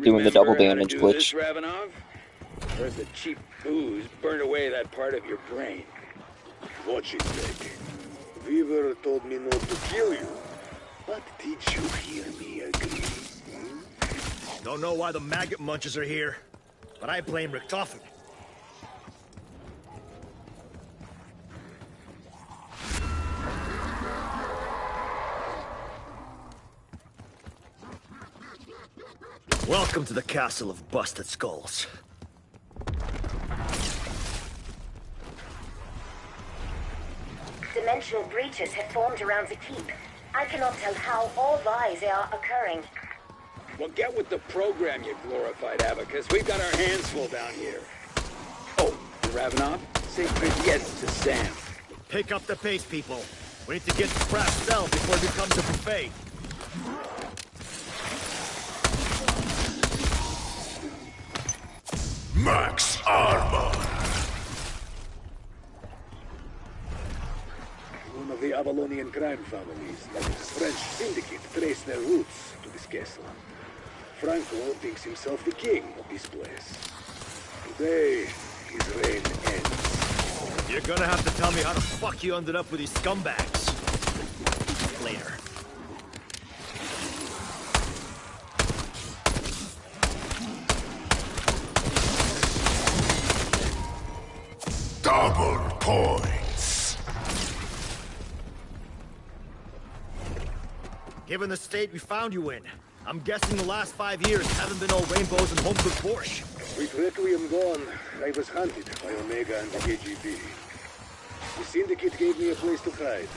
Doing the double Remember how to damage do glitch. this, Ravenov? Or the cheap booze burned away that part of your brain? Watch it, Vic. Weaver told me not to kill you. But did you hear me agree? Don't know why the maggot munchers are here, but I blame Richtofen. Welcome to the Castle of Busted Skulls. Dimensional breaches have formed around the keep. I cannot tell how or why they are occurring. Well, get with the program, you glorified abacus. We've got our hands full down here. Oh, and Ravenov, say good yes to Sam. Pick up the pace, people. We need to get to Brass Cell before it becomes a buffet. Max armor. One of the Avalonian crime families, like the French syndicate, traced their roots to this castle. Franco thinks himself the king of this place. Today, his reign ends. You're gonna have to tell me how the fuck you ended up with these scumbags. Later. Double points. Given the state we found you in, I'm guessing the last 5 years haven't been all rainbows and home-cooked borscht. With Requiem gone, I was hunted by Omega and the KGB. The syndicate gave me a place to hide.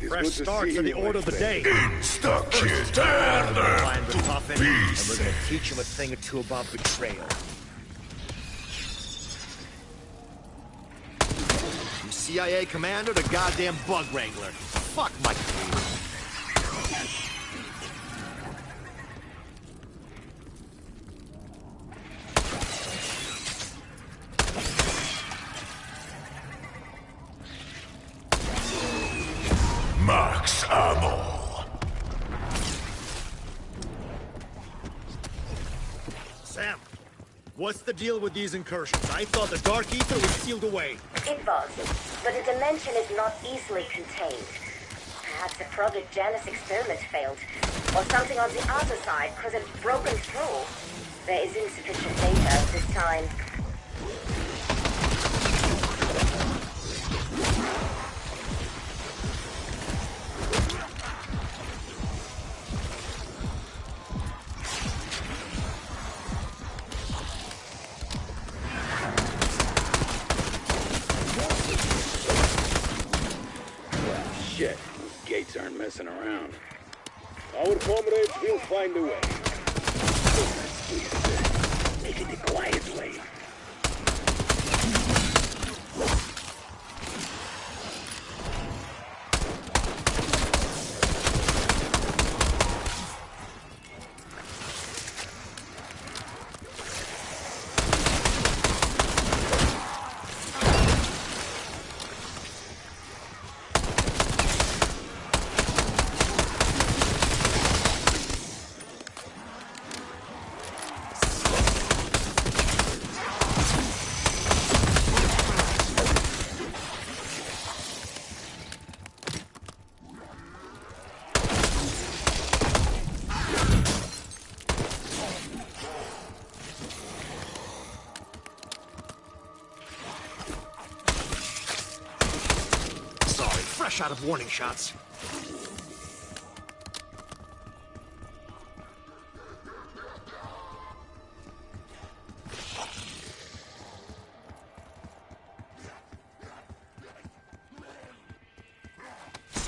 Fresh starts are the order of the day. Insta-kid. Find Turn the them Toffin, to and we're gonna pieces. teach him a thing or two about betrayal. You CIA commander, the goddamn bug wrangler. Fuck my career. Max ammo. Sam, what's the deal with these incursions? I thought the Dark Ether was sealed away. It was, but a dimension is not easily contained. Perhaps a Project Janus experiment failed, or something on the other side could have broken through. There is insufficient data at this time. Shit, those gates aren't messing around. Our comrades will find a way. Please, make it the quiet way. Fresh out of warning shots.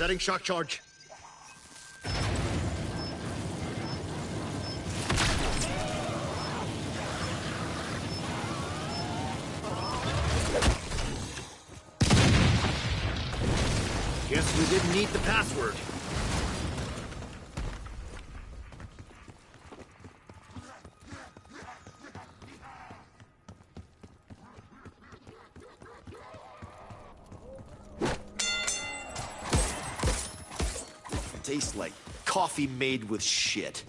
Setting shock charge. Guess we didn't need the password. Tastes like coffee made with shit.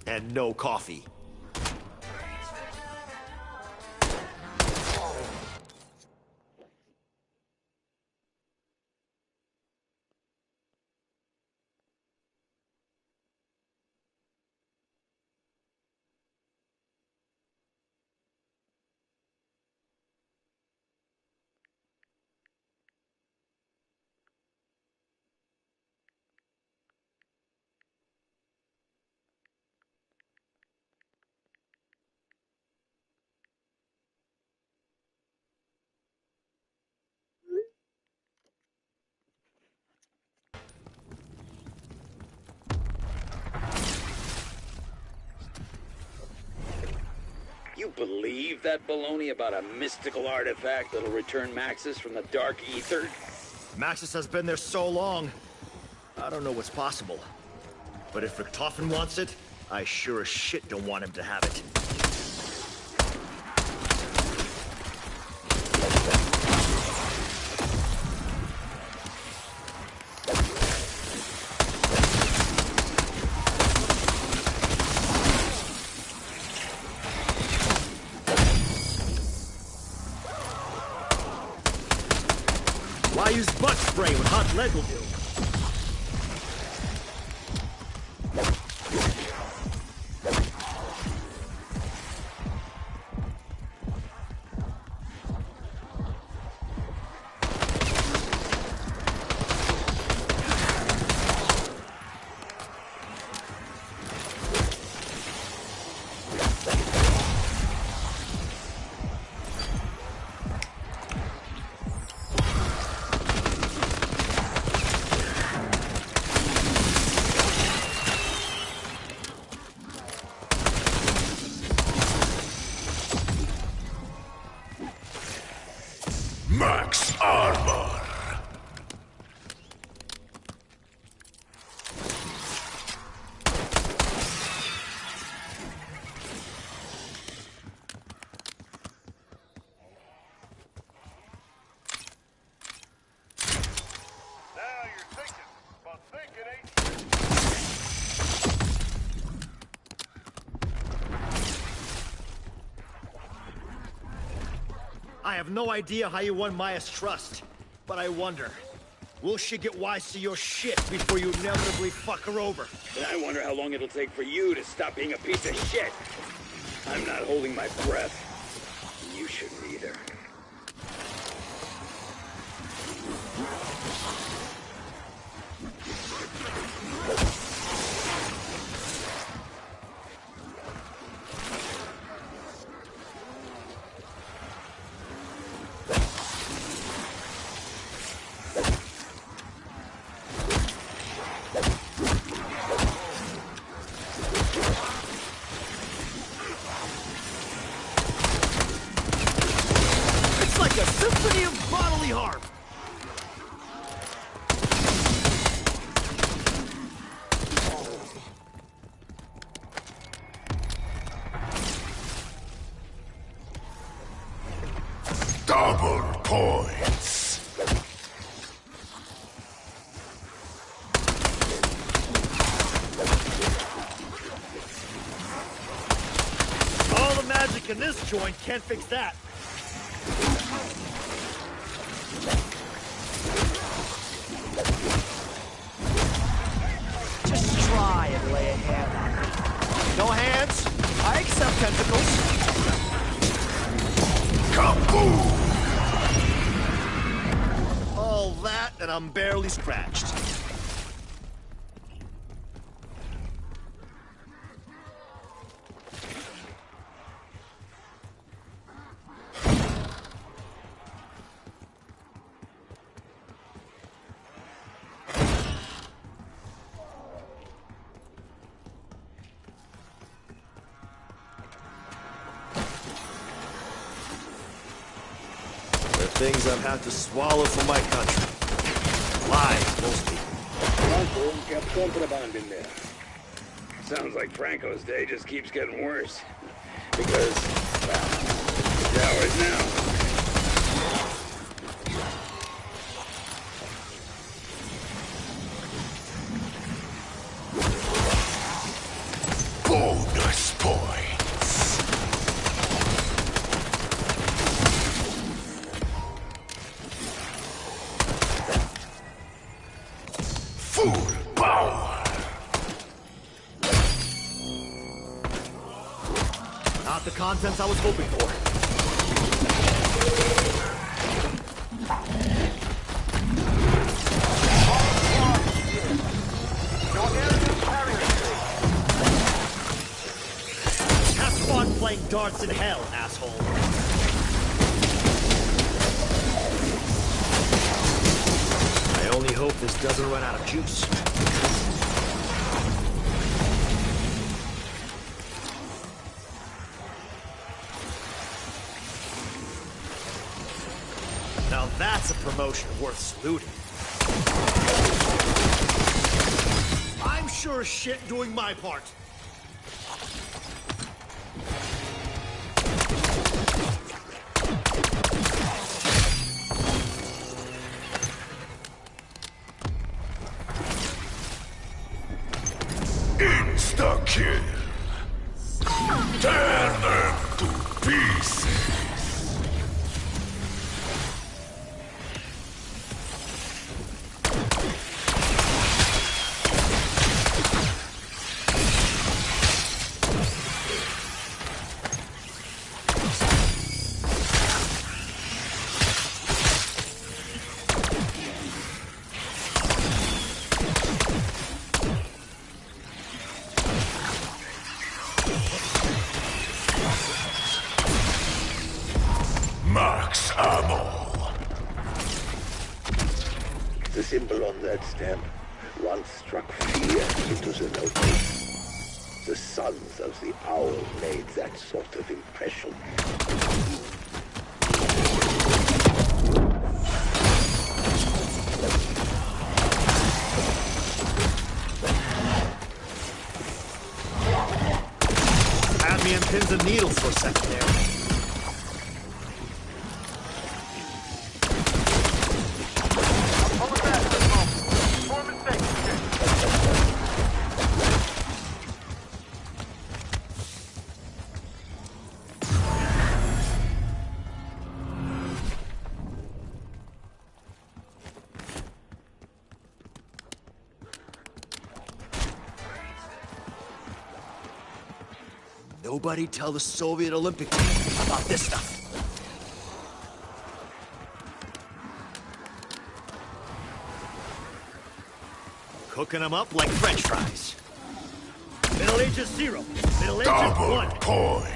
And no coffee. You believe that baloney about a mystical artifact that'll return Maxis from the dark ether? Maxis has been there so long. I don't know what's possible. But if Richtofen wants it, I sure as shit don't want him to have it. Why use butt spray when hot lead will do? Max armor. Now you're thinking, but thinking ain't I have no idea how you won Maya's trust, but I wonder, will she get wise to your shit before you inevitably fuck her over? And I wonder how long it'll take for you to stop being a piece of shit. I'm not holding my breath. You shouldn't either. It's like a symphony of bodily harm. Double points. All the magic in this joint can't fix that. Just try and lay a hand on it. No hands. I accept tentacles. Kaboom! All that, and I'm barely scratched. Things I've had to swallow for my country. Lies, mostly. Franco kept contraband in there. Sounds like Franco's day just keeps getting worse. Because, well, it's ours now. Bonus points. Full power. Not the contents I was hoping for. Have fun playing darts in hell, asshole. I only hope this doesn't run out of juice. Now that's a promotion worth saluting. I'm sure as shit doing my part. Insta-kill. Turn them to pieces. Max ammo. The symbol on that stamp once struck fear into the notice. The sons of the owl made that sort of impression. Had me on pins and needles for a second there. Nobody tell the Soviet Olympic team about this stuff. Cooking them up like French fries. Middle Age is 0. Middle Age is Double 1. points.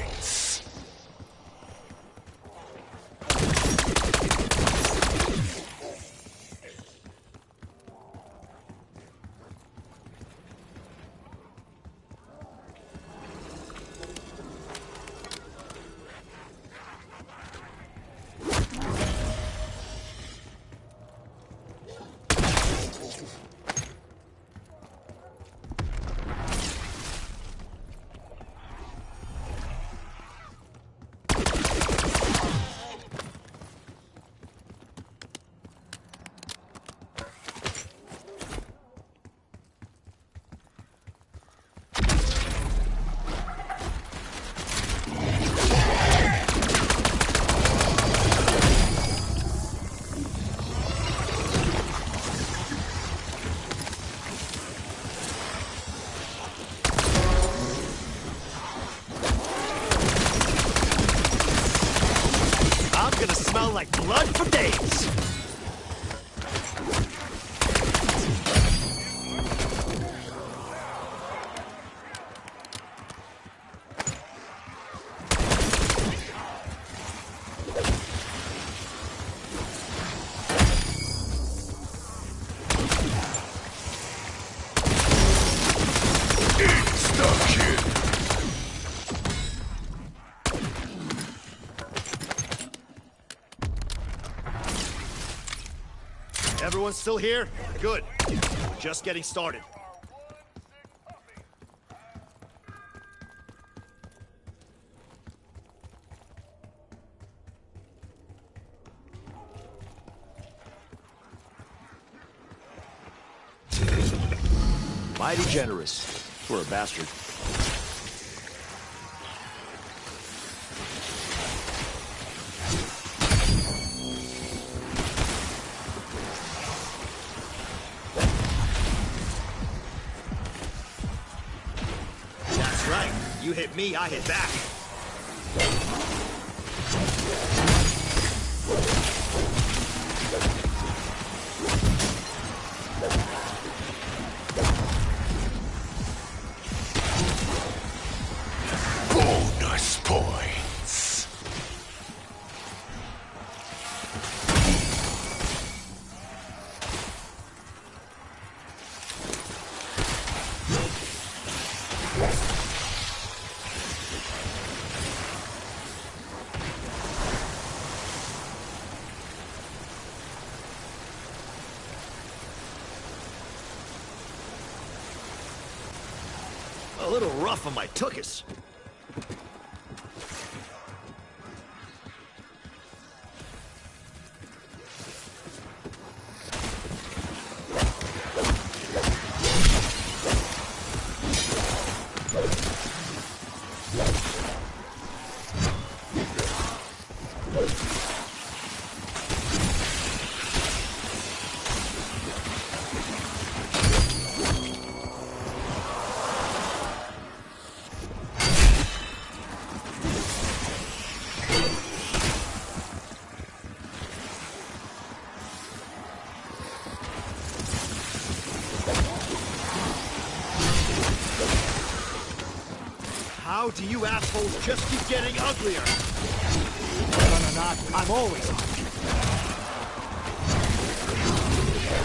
Smell like blood for days. Everyone still here? Good. Just getting started. Mighty generous for a bastard. That's right. You hit me, I hit back. Bonus points. A little rough on my tuchus. How do you assholes just keep getting uglier? No, I'm always on.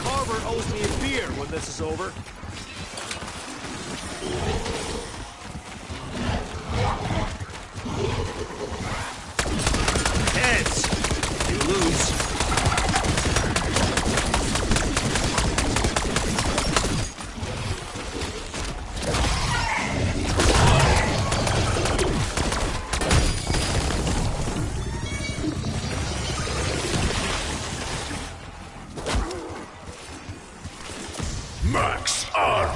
Carver owes me a beer when this is over. Heads! You lose. Max armor.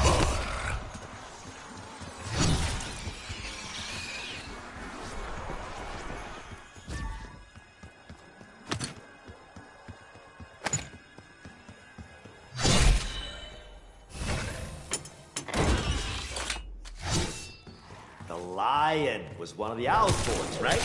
The lion was one of the owl's boys, right?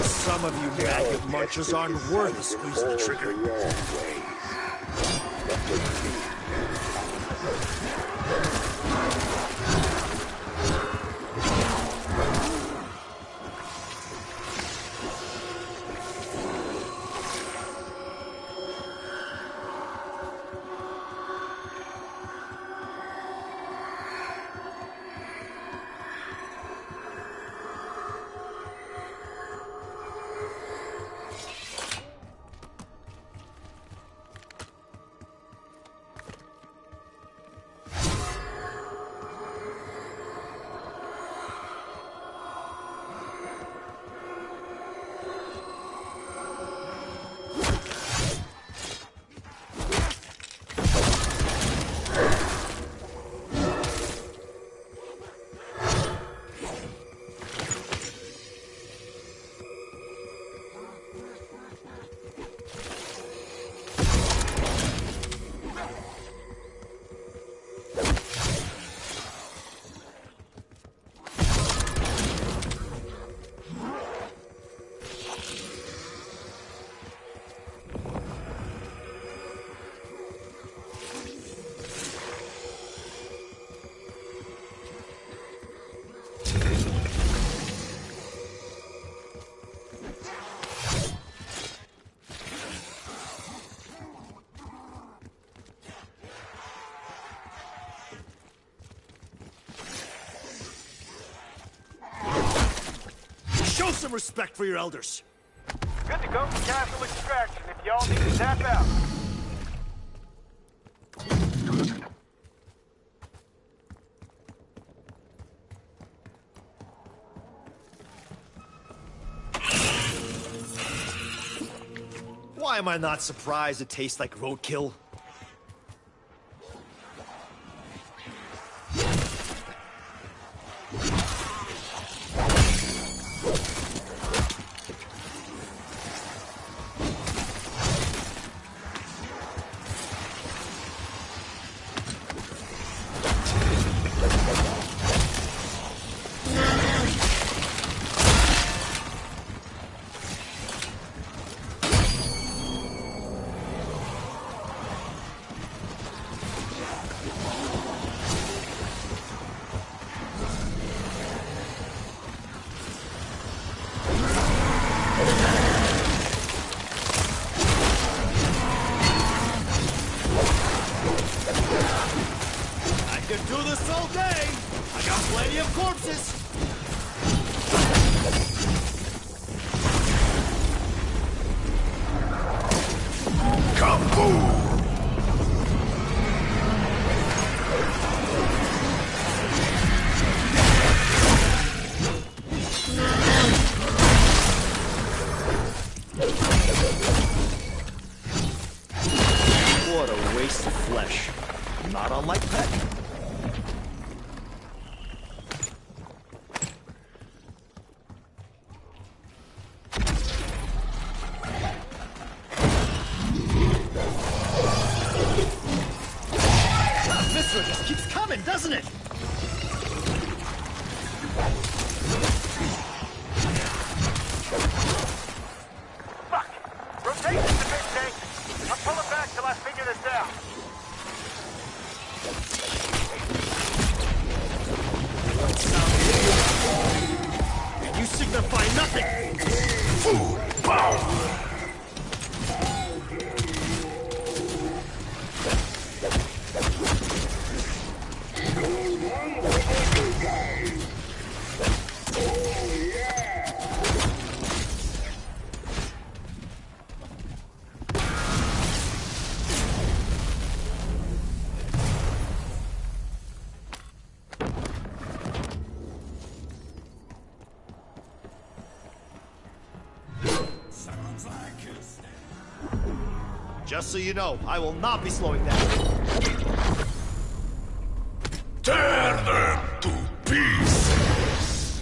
Some of you maggot munchers aren't worth squeezing the trigger. some respect for your elders. Good to go for castle extraction if y'all need to tap out. Why am I not surprised it tastes like roadkill? What a waste of flesh. Not unlike Pet. Mithra just keeps coming, doesn't it? Fuck! Rotation's a bit tank. I'm pulling back till I figure this out. And you signify nothing! Food power. Just so you know, I will not be slowing down. Tear them to pieces.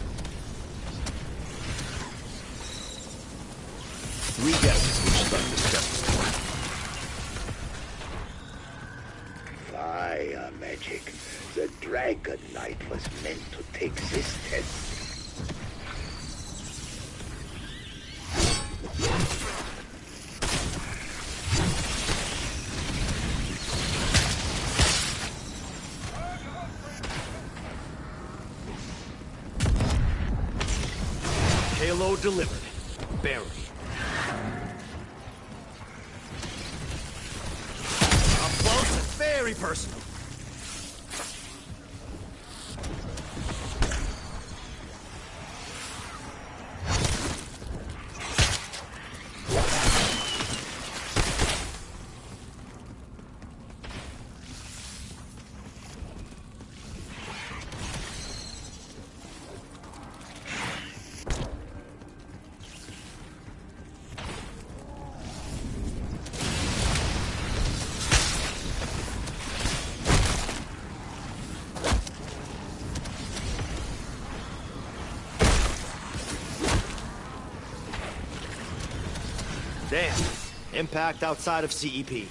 3 guesses which start this justice. Fire magic. The Dragon Knight was meant to take this test. Payload delivered. Buried. Up close and very personal. Damn. Impact outside of CEP.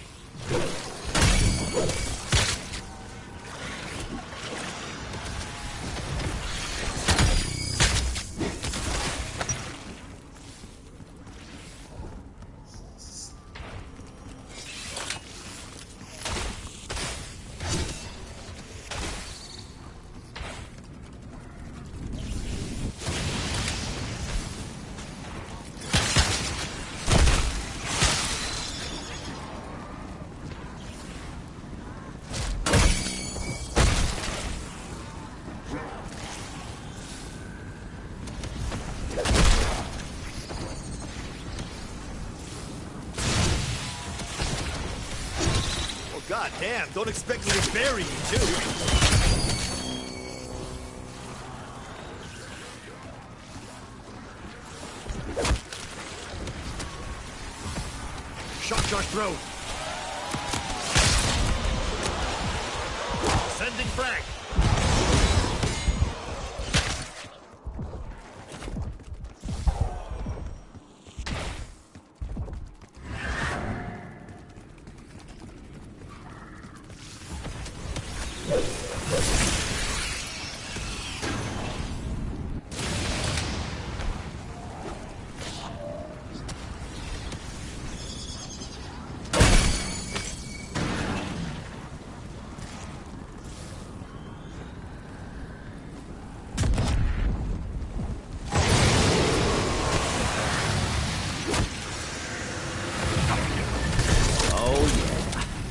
God damn, don't expect me to bury you, too. Shock charge throw. Sending frag.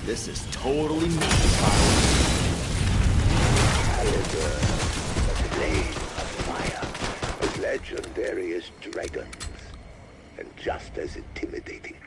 This is totally me. A blade of fire, as legendary as dragons, and just as intimidating.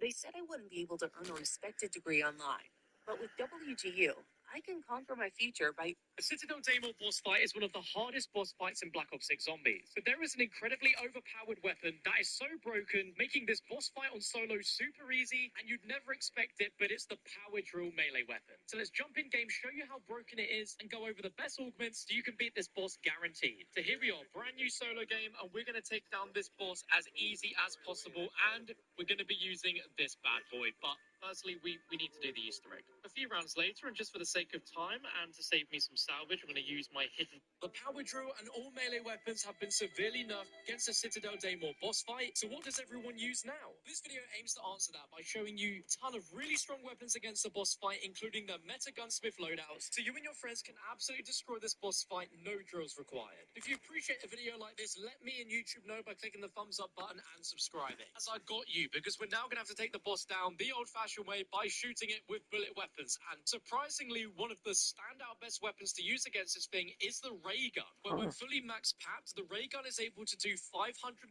They said I wouldn't be able to earn a respected degree online, but with WGU, I can conquer my future by... The Citadelle Daemon boss fight is one of the hardest boss fights in Black Ops 6 Zombies. But there is an incredibly overpowered weapon that is so broken, making this boss fight on solo super easy, and you'd never expect it, but it's the power drill melee weapon. So let's jump in game, show you how broken it is, and go over the best augments so you can beat this boss guaranteed. So here we are, brand new solo game, and we're going to take down this boss as easy as possible, and we're going to be using this bad boy, but firstly, we need to do the Easter egg. A few rounds later, and just for the sake of time and to save me some salvage, I'm going to use my hidden... The power drill and all melee weapons have been severely nerfed against the Citadelle Daemon boss fight, so what does everyone use now? This video aims to answer that by showing you a ton of really strong weapons against the boss fight, including the meta gunsmith loadouts, so you and your friends can absolutely destroy this boss fight, no drills required. If you appreciate a video like this, let me and YouTube know by clicking the thumbs up button and subscribing, as I got you, because we're now going to have to take the boss down the old-fashioned way by shooting it with bullet weapons. And surprisingly, one of the standout best weapons to use against this thing is the ray gun. When fully max papped, the ray gun is able to do 548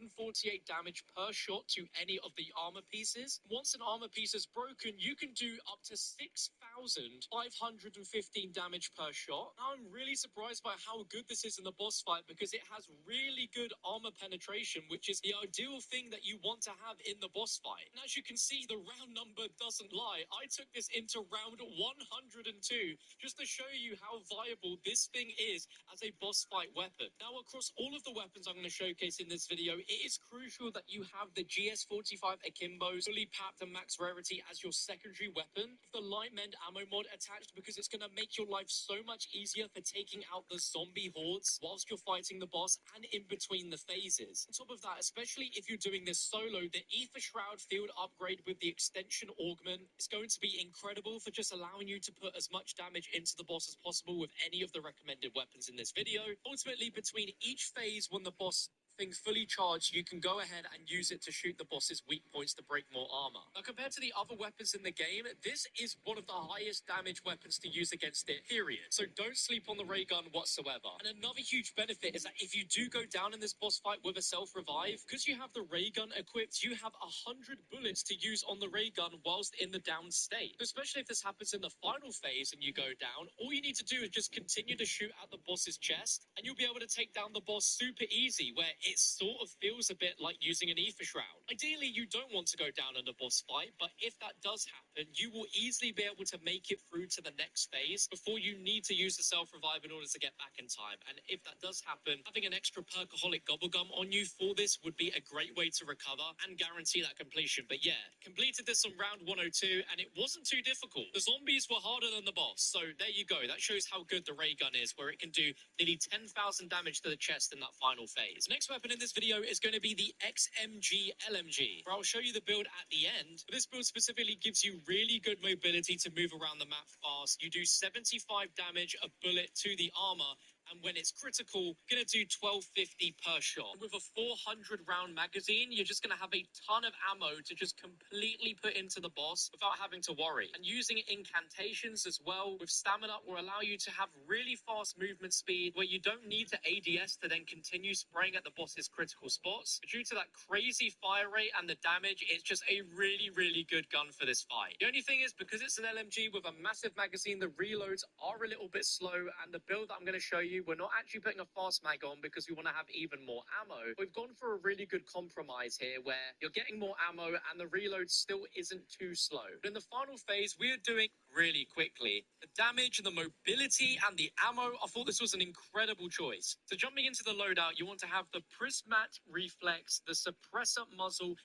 damage per shot to any of the armor pieces. Once an armor piece is broken, you can do up to 6,515 damage per shot. Now, I'm really surprised by how good this is in the boss fight, because it has really good armor penetration, which is the ideal thing that you want to have in the boss fight. And as you can see, the round number doesn't lie. I took this into round 102 just to show you how viable this thing is as a boss fight weapon. Now, across all of the weapons I'm going to showcase in this video, it is crucial that you have the GS45 Akimbos fully papped and max rarity as your secondary weapon, with the light mend ammo mod attached, because it's going to make your life so much easier for taking out the zombie hordes whilst you're fighting the boss and in between the phases. On top of that, especially if you're doing this solo, the Ether Shroud field upgrade with the extension augment is going to be incredible for just allowing you to put as much damage into the boss as possible with any of the recommended weapons in this video. Ultimately, between each phase, when the boss thing's fully charged, you can go ahead and use it to shoot the boss's weak points to break more armor. Now, compared to the other weapons in the game, this is one of the highest damage weapons to use against it, period. So don't sleep on the ray gun whatsoever. And another huge benefit is that if you do go down in this boss fight with a self-revive, because you have the ray gun equipped, you have 100 bullets to use on the ray gun whilst in the down state. Especially if this happens in the final phase and you go down, all you need to do is just continue to shoot at the boss's chest, and you'll be able to take down the boss super easy, where it sort of feels a bit like using an Ether Shroud. Ideally, you don't want to go down in a boss fight, but if that does happen, you will easily be able to make it through to the next phase before you need to use the self-revive in order to get back in time. And if that does happen, having an extra perkaholic gobblegum on you for this would be a great way to recover and guarantee that completion. But yeah, completed this on round 102, and it wasn't too difficult. The zombies were harder than the boss, so there you go. That shows how good the ray gun is, where it can do nearly 10,000 damage to the chest in that final phase. Next weapon in this video is going to be the XMG LMG, where I'll show you the build at the end. This build specifically gives you really good mobility to move around the map fast. You do 75 damage a bullet to the armor, and when it's critical, gonna do 1250 per shot. With a 400 round magazine, you're just gonna have a ton of ammo to just completely put into the boss without having to worry. And using incantations as well with stamina will allow you to have really fast movement speed, where you don't need to ADS to then continue spraying at the boss's critical spots. But due to that crazy fire rate and the damage, it's just a really, really good gun for this fight. The only thing is, because it's an LMG with a massive magazine, the reloads are a little bit slow, and the build that I'm gonna show you, we're not actually putting a fast mag on because we want to have even more ammo. We've gone for a really good compromise here, where you're getting more ammo and the reload still isn't too slow. But in the final phase, we're doing really quickly. The damage, the mobility, and the ammo, I thought this was an incredible choice. So jumping into the loadout, you want to have the Prismat Reflex, the Suppressor Muzzle.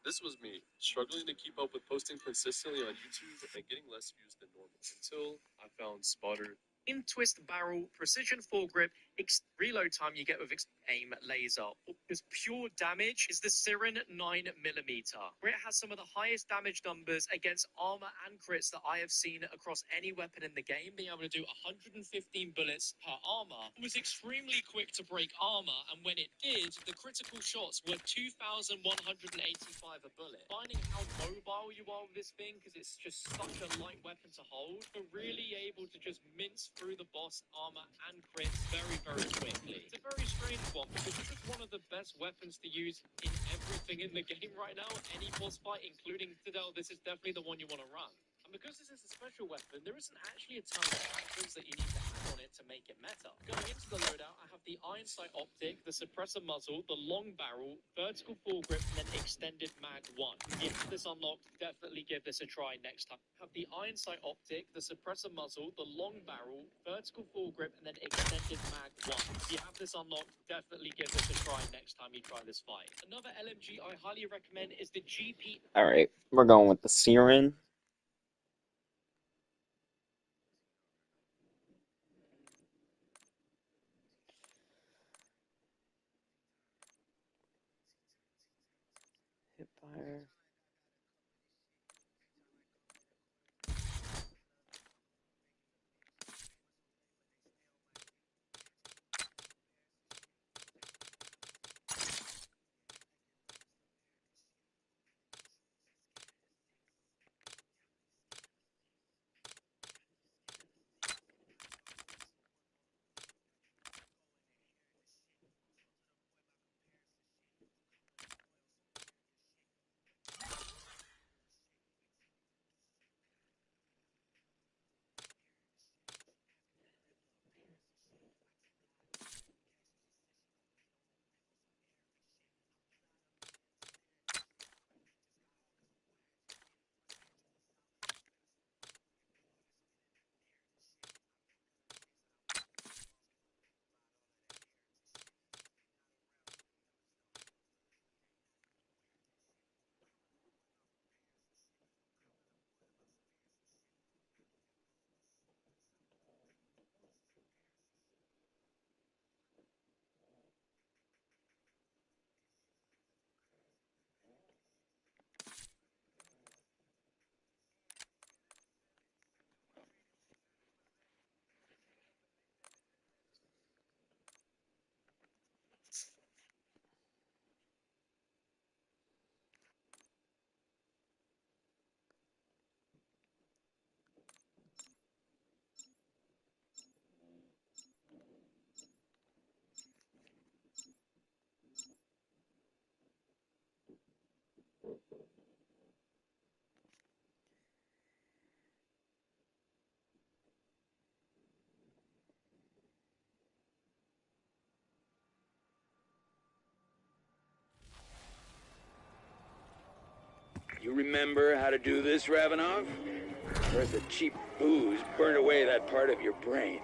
This was me, struggling to keep up with posting consistently on YouTube and getting less views than normal, until I found Spotter. In twist barrel, precision foregrip, reload time you get with aim laser. Because pure damage is the Siren 9mm, where it has some of the highest damage numbers against armor and crits that I have seen across any weapon in the game, being able to do 115 bullets per armor. It was extremely quick to break armor, and when it did, the critical shots were 2,185 a bullet. Finding how mobile you are with this thing, because it's just such a light weapon to hold, you're really able to just mince through the boss armor and crits very, very quickly. It's a very strange one, because this is one of the best weapons to use in everything in the game right now. Any boss fight, including Citadelle, this is definitely the one you want to run. because this is a special weapon, there isn't actually a ton of factors that you need to add on it to make it meta. Going into the loadout, I have the iron sight optic, the suppressor muzzle, the long barrel, vertical foregrip, and then extended mag 1. If you have this unlocked, definitely give this a try next time. I have the iron sight optic, the suppressor muzzle, the long barrel, vertical foregrip, and then extended mag 1. If you have this unlocked, definitely give this a try next time you try this fight. Another LMG I highly recommend is the GP. Alright, we're going with the Siren. Hipfire. You remember how to do this, Ravenov? Or has the cheap booze burned away that part of your brain?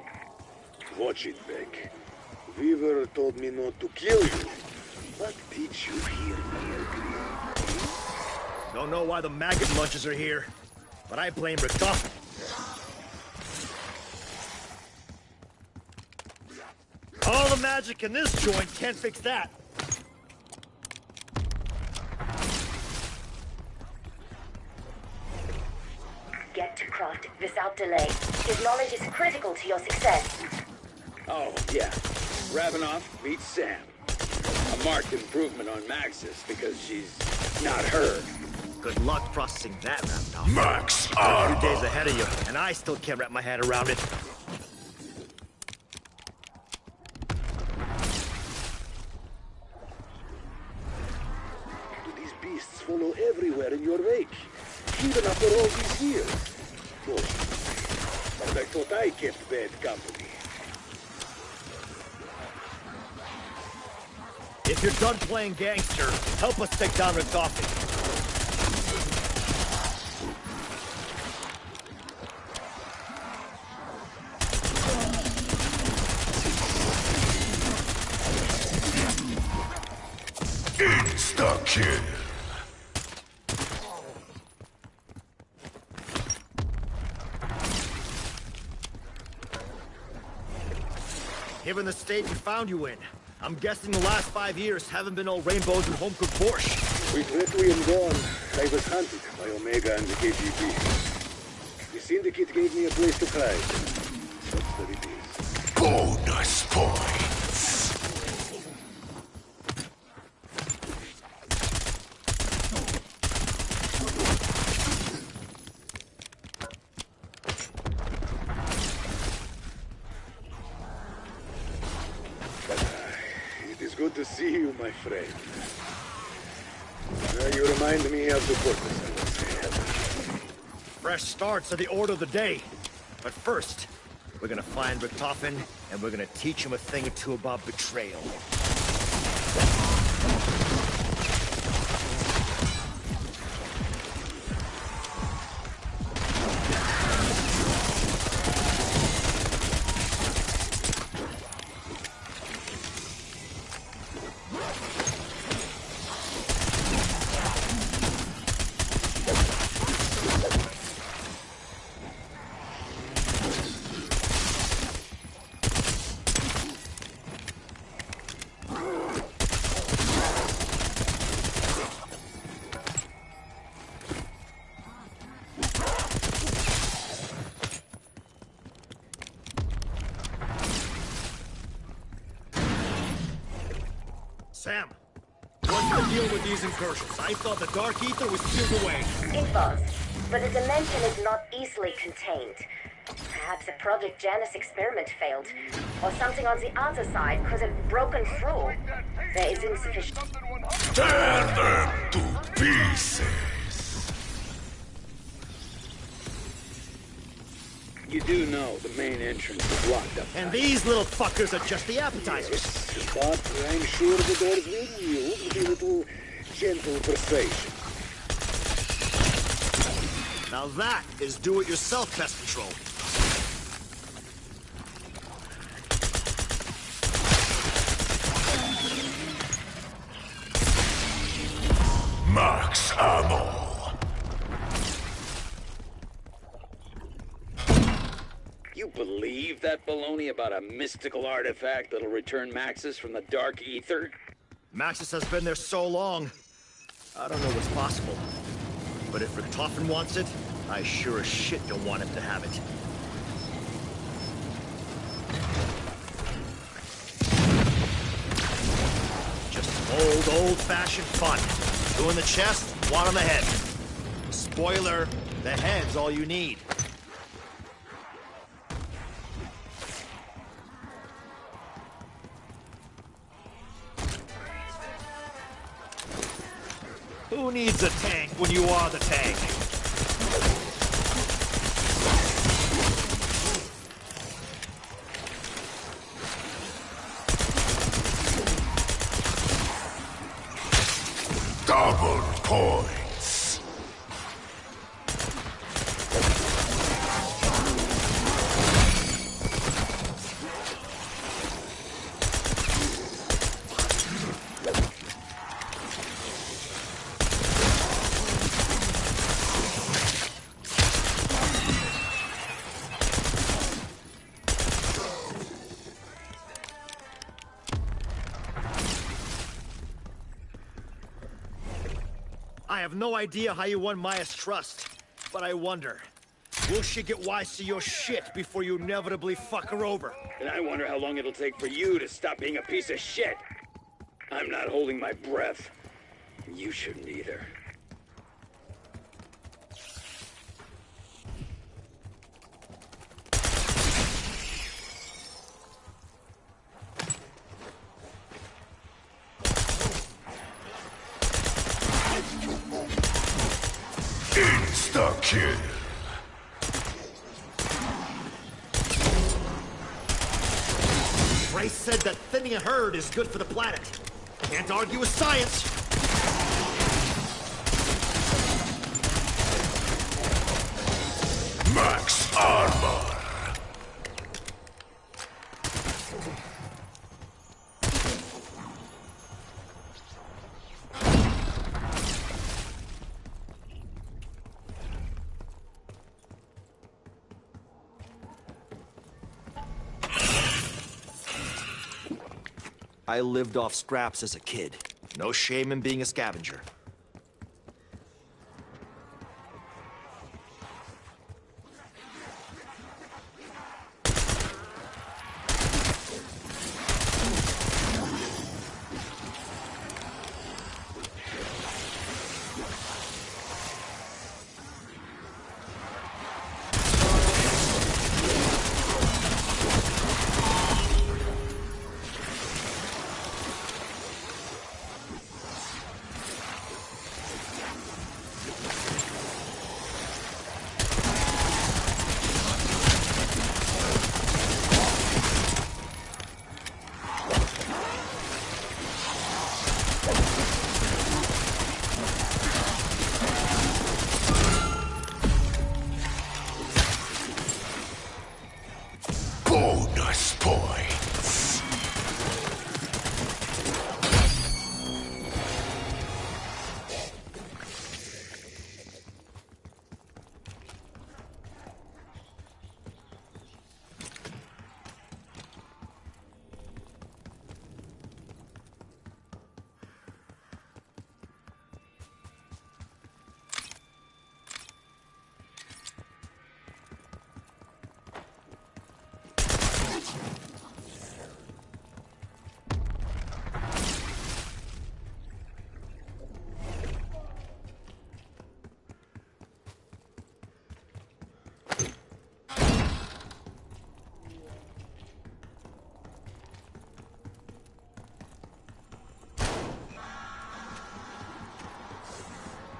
Watch it, Beck. Weaver told me not to kill you. But did you hear me agree? Don't know why the maggot munchers are here, but I blame Richtofen. All the magic in this joint can't fix that. Get to Croft without delay. His knowledge is critical to your success. Oh, yeah. Ravenov meets Sam. A marked improvement on Maxis because she's not her. Good luck processing that, Ravenov. Max A few armor. days ahead of you, and I still can't wrap my head around it. Do these beasts follow everywhere in your wake? Even after all these years? Good. But I thought I kept bad company. If you're done playing gangster, help us take down Richtofen. Insta-kill. Given the state we found you in, I'm guessing the last 5 years haven't been all rainbows and home-cooked borscht. With Requiem gone, I was hunted by Omega and the KGB. The Syndicate gave me a place to hide. That's what it is. Bonus points. It is good to see you, my friend. You remind me of the purpose I once had. Fresh starts are the order of the day. But first, we're gonna find Richtofen, and we're gonna teach him a thing or two about betrayal. Sam, what's the deal with these incursions? I thought the Dark Ether was sealed away. It was, but the dimension is not easily contained. Perhaps a Project Janus experiment failed, or something on the other side could have broken through. There is insufficient... Tear them to pieces. You do know the main entrance is locked up. And these little fuckers are just the appetizers. But I'm sure the doors will yield with a little gentle persuasion. Now that is do-it-yourself pest control. Max ammo. You believe that baloney about a mystical artifact that'll return Maxis from the Dark Ether? Maxis has been there so long, I don't know what's possible. But if Richtofen wants it, I sure as shit don't want him to have it. Just old-fashioned fun. Two in the chest, one on the head. Spoiler, the head's all you need. Who needs a tank when you are the tank? Double points. I have no idea how you won Maya's trust, but I wonder, will she get wise to your shit before you inevitably fuck her over? And I wonder how long it'll take for you to stop being a piece of shit. I'm not holding my breath. You shouldn't either. Insta-kill. Bryce said that thinning a herd is good for the planet. Can't argue with science. Max armor. I lived off scraps as a kid. No shame in being a scavenger.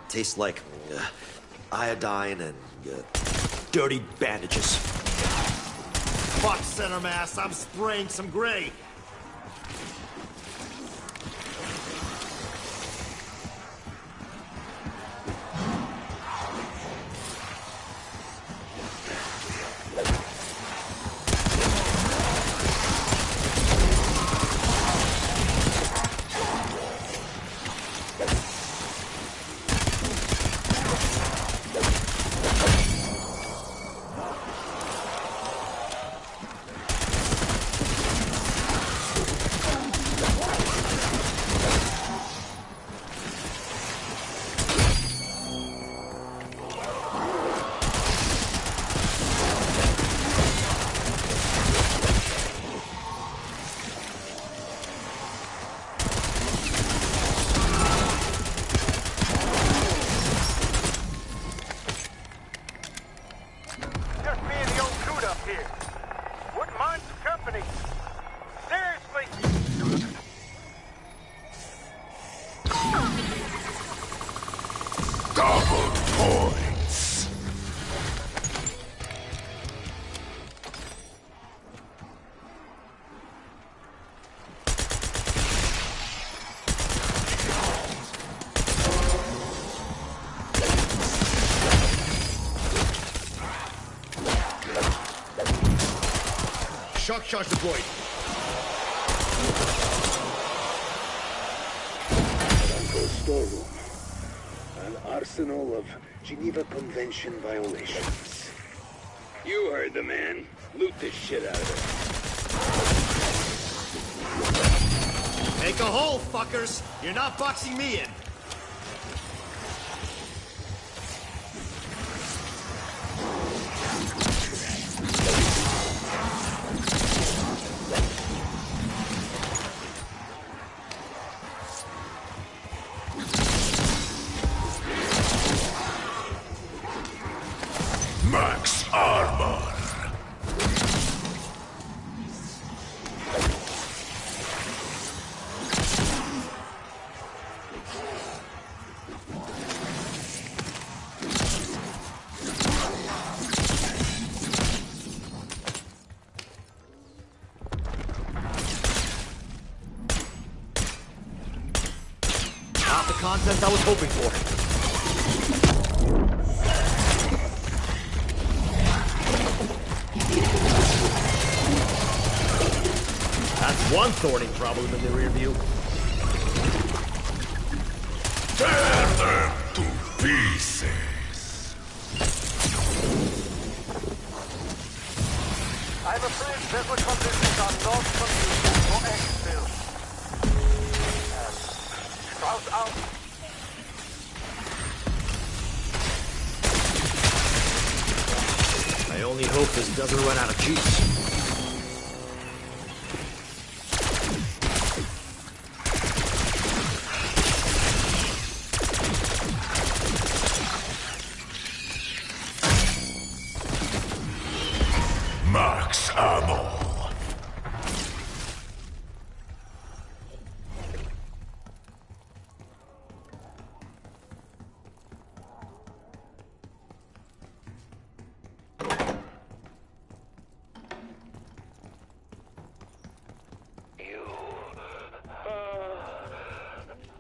Tastes like iodine and dirty bandages. Fuck, center mass, I'm spraying some gray. Just me and the old coot up here. Wouldn't mind some company. Seriously. Double points. Shock charge deployed. Franco's storeroom. An arsenal of Geneva Convention violations. You heard the man. Loot this shit out of it. Make a hole, fuckers! You're not boxing me in. Max armor. Not the content I was hoping for. That's one thorny problem in the rear view. Tear them to pieces. I'm afraid vessel conditions are not conducive for exfil. Scout out. I only hope this doesn't run out of juice. Max ammo.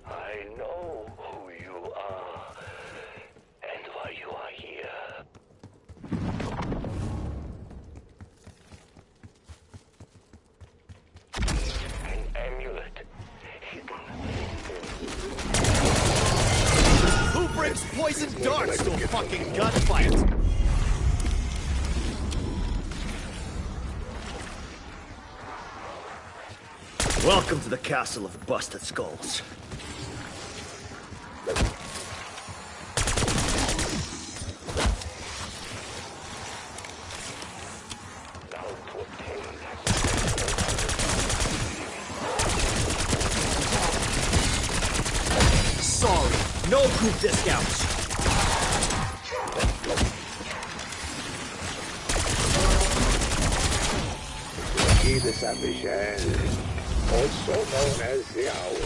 I know who you are and why you are here. An amulet hidden. Who brings poison darts to a fucking gunfight? Welcome to the castle of busted skulls. Sorry, no group discounts. He de Saint-Michel, also known as the Owl,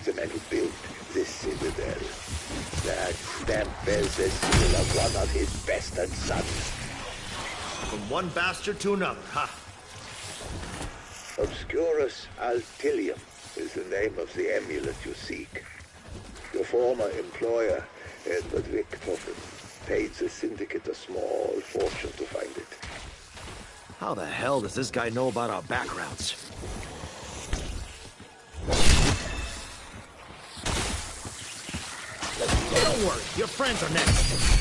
the man who built The Citadelle. That stamp bears the seal of one of his bastard sons. From one bastard to another, huh? Obscurus Altilium is the name of the amulet you seek. Your former employer, Edward Richthofen, paid the Syndicate a small fortune to find it. How the hell does this guy know about our backgrounds? Don't worry, your friends are next.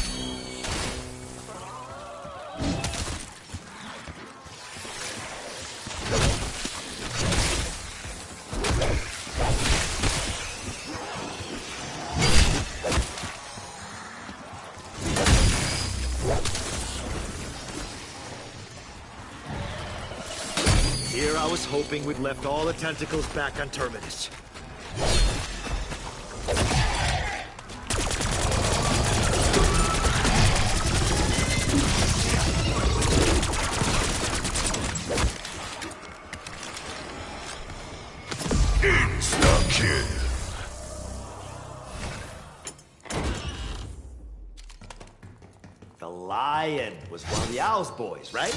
Here I was hoping we'd left all the tentacles back on Terminus. Insta-kill. The Lion was one of the Owl's boys, right?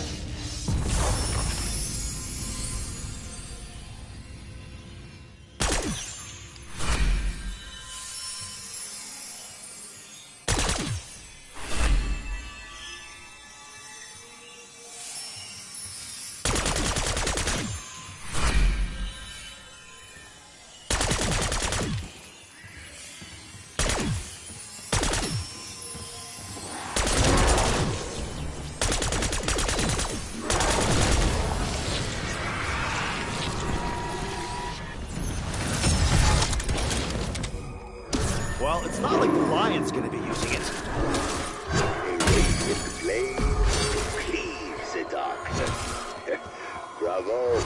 Well, it's not like the Lion's gonna be using it. A radiant blade cleaves the darkness. Bravo.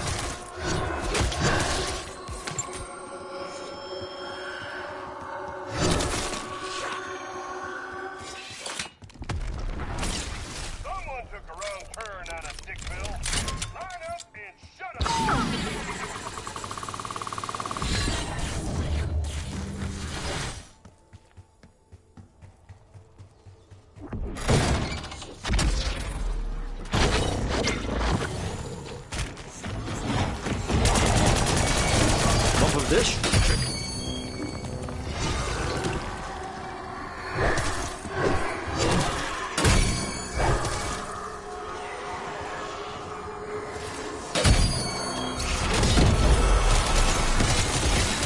Someone took a wrong turn out of Dickville. Line up and shut up! Bump of this trick.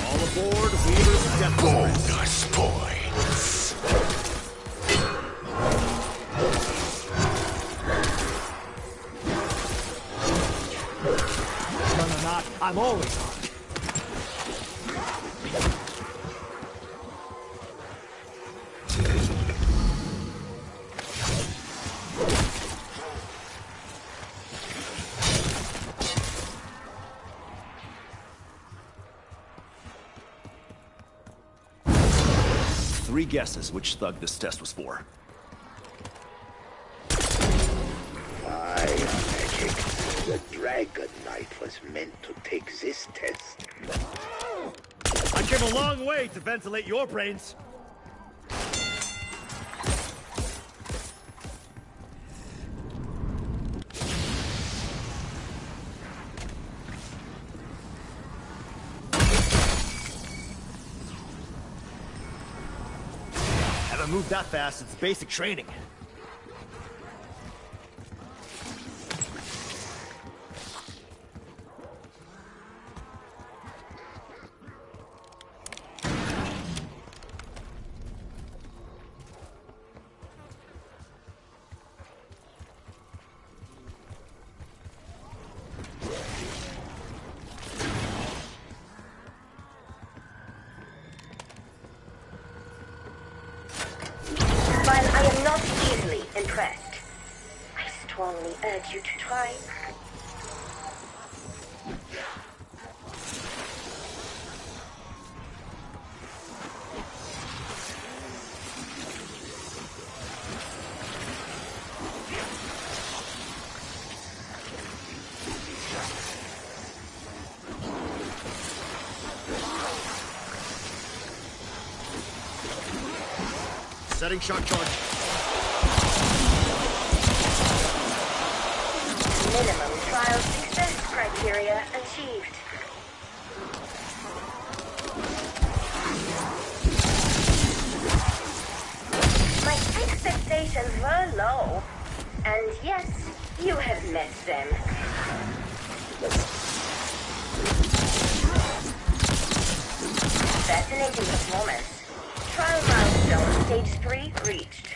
All aboard, Weaver's Death Bonus points. No, not. I'm always on. Three guesses which thug this test was for. Why, magic. The Dragon Knight was meant to take this test. I came a long way to ventilate your brains. Haven't moved that fast since basic training. While I am not easily impressed, I strongly urge you to try. Setting shock charge. Minimum trial success criteria achieved. My expectations were low, and yes, you have met them. Fascinating performance. Trial milestone stage 3 reached.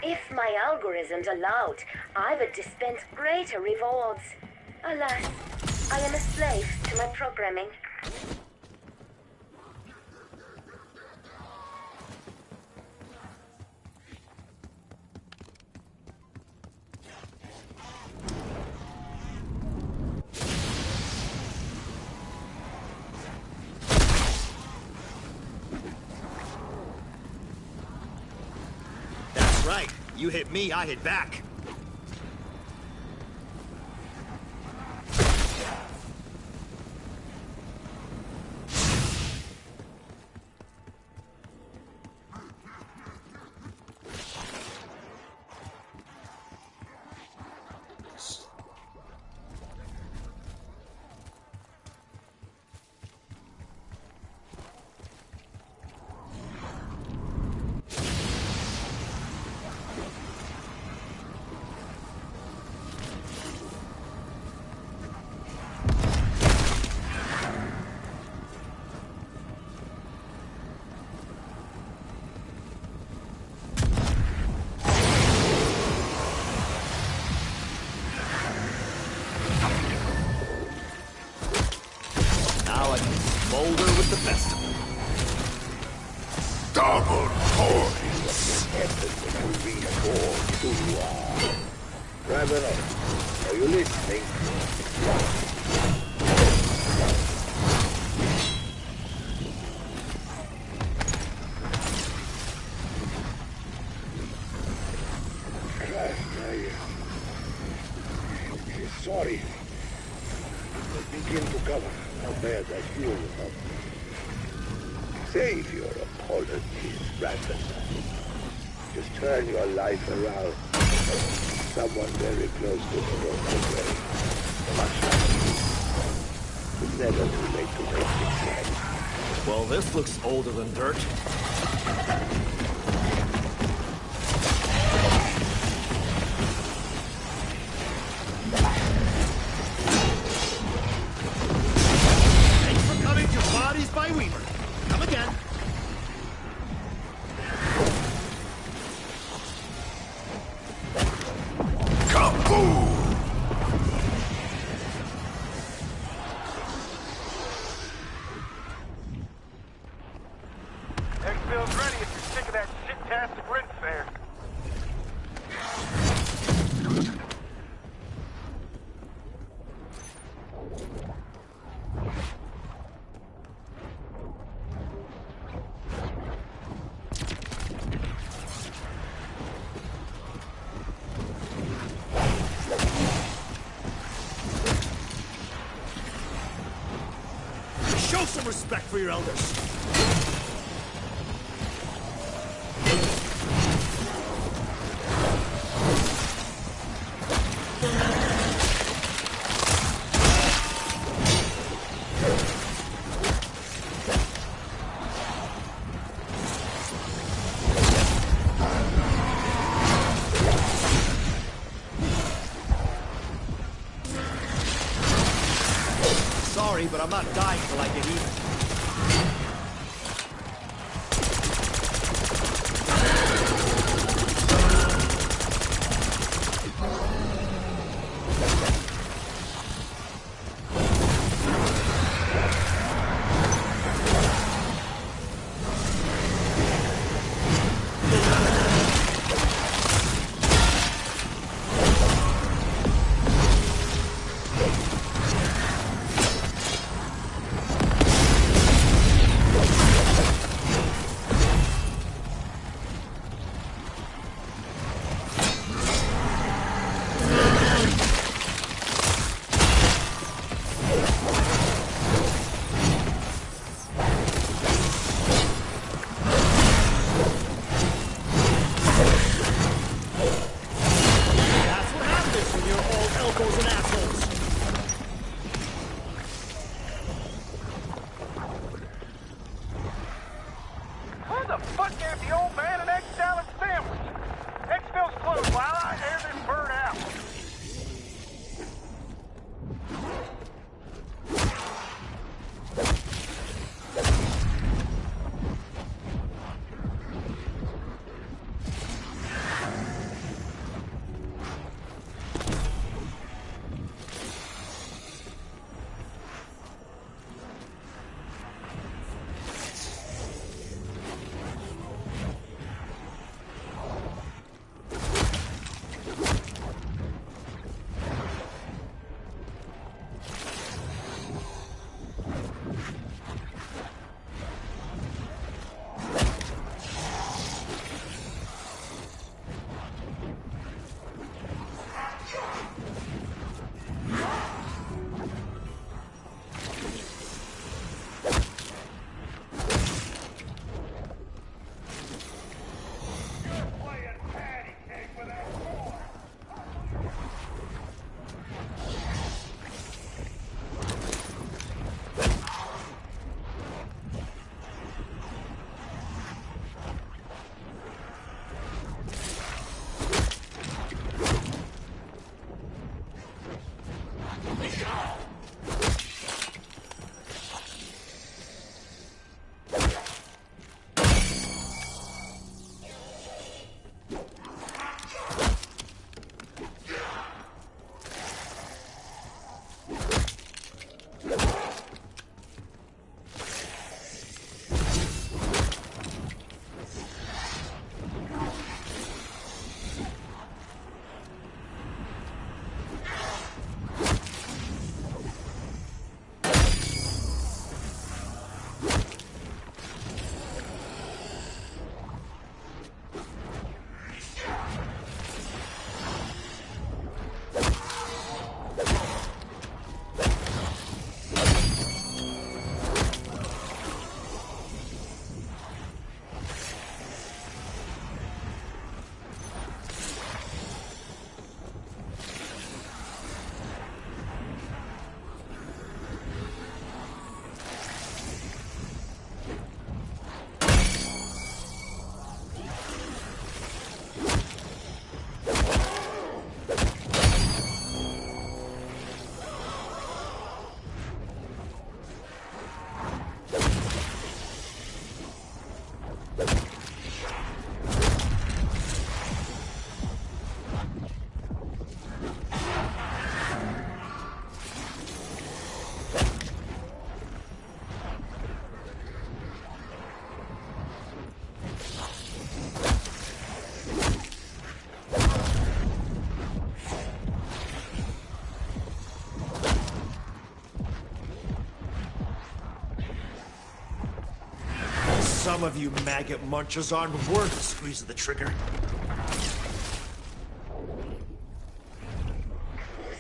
If my algorithms allowed, I would dispense greater rewards. Alas, I am a slave to my programming. That's right. You hit me, I hit back. Boulder with the best of them. Double points. Driver, are you listening? Sorry. Begin to cover how bad I feel about it. Save your apologies, Brandon. Just turn your life around. Someone very close to the road away. Much like you. It's never too late to make things right. Well, this looks older than dirt. Thanks for coming to Bodies by Weaver. Come again. Kaboom! Exfil's ready if you're sick of that shit-tastic rinse there. Show some respect for your elders. Sorry, but I'm not dying till I get even. fuck gave the old man an egg salad sandwich? Exfil's closed while I air this bird out. Some of you maggot munchers aren't worth the squeeze of the trigger.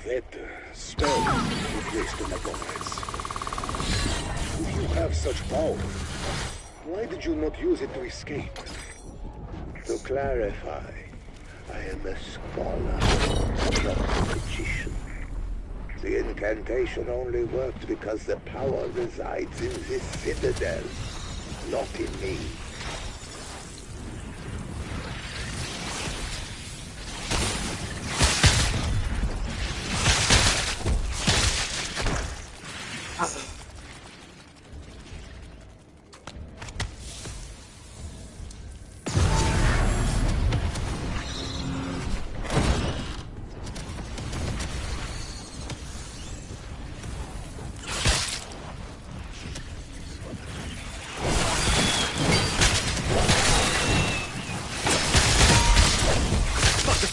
That spell you placed on my comrades. If you have such power, why did you not use it to escape? To clarify, I am a scholar, not a magician. The incantation only worked because the power resides in this Citadelle, not in me.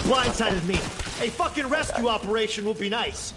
Blindsided me. A fucking rescue operation will be nice.